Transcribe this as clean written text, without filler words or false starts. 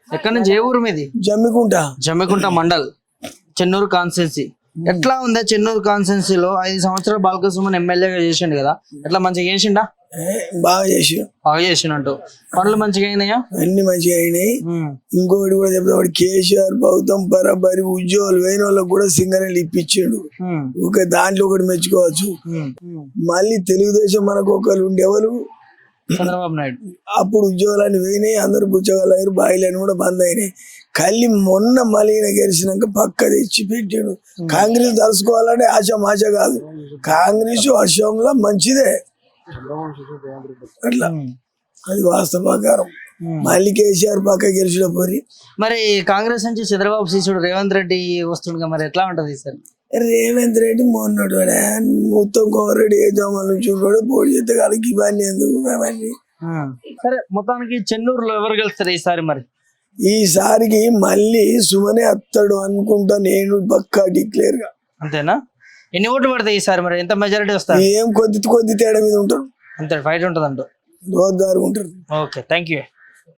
ఎక్కడి నుంచి ఏ ఊరు మీది? జమ్మికుంట మండల్, చెన్నూరు కాన్స్టిట్యున్సీ. ఎట్లా ఉందా చెన్నూరు కాన్స్టిట్యున్సీలో 5 సంవత్సరాలు బాలకృష్ణ ఎమ్మెల్యేగా చేసిండు కదా, ఎట్లా మంచిగా చేసిండా? బాగా చేసినట్టు పనులు మంచిగా అయినాయా? అన్ని మంచిగా అయినాయి. ఇంకొకటి కూడా చెప్తాడు, కేసీఆర్ ప్రభుత్వం బరాబరి ఉద్యోగాలు వేయిన వాళ్ళకి కూడా సింగరేణి ఇప్పించాడు. దాంట్లో ఒకటి మెచ్చుకోవచ్చు. మళ్ళీ తెలుగుదేశం మనకు ఒకరు ఉండేవాళ్ళు చంద్రబాబు నాయుడు, అప్పుడు ఉద్యోగాలన్నీ పోయినాయి, అందరు పుచ్చగాళ్ళు అయ్యారు, బాయిలన్నీ కూడా బంద్ అయినాయి. కళ్ళి మొన్న మళ్ళీ గెలిచినాక పక్క తెచ్చి పెట్టాడు. కాంగ్రెస్ తలుసుకోవాలంటే ఆశ కాదు, కాంగ్రెస్ అసోంలో మంచిదే, అట్లా అది వాస్తవ ప్రకారం. మళ్ళీ కేసీఆర్ పక్క గెలిచిన పోరి. మరి కాంగ్రెస్ నుంచి చంద్రబాబు శిష్యుడు రేవంత్ రెడ్డి వస్తుండగా మరి ఎట్లా ఉంటది సార్? రేవంత్ రెడ్డి మొన్నడు మొత్తం కోమరెడ్డి ఏ జమాల నుంచి ఉన్నాడు, పోటీ చేస్తే వాళ్ళకి ఇవన్నీ ఎందుకు అవన్నీ. సరే, మొత్తానికి చెన్నూరులో ఎవరు గెలుస్తారు ఈసారి? మరి ఈసారికి మళ్ళీ సుమనే వస్తాడు అనుకుంటా నేను, పక్కా డిక్లేర్ గా. అంతేనా? ఎన్ని ఓట్లు పడతాయి ఈసారి? మరి ఎంత మెజారిటీ వస్తారు? ఏం కొద్ది తేడా మీద ఉంటారు, అంతే ఫైట్ ఉంటుంది అంటూ దోదారు ఉంటారు. Okay, thank you.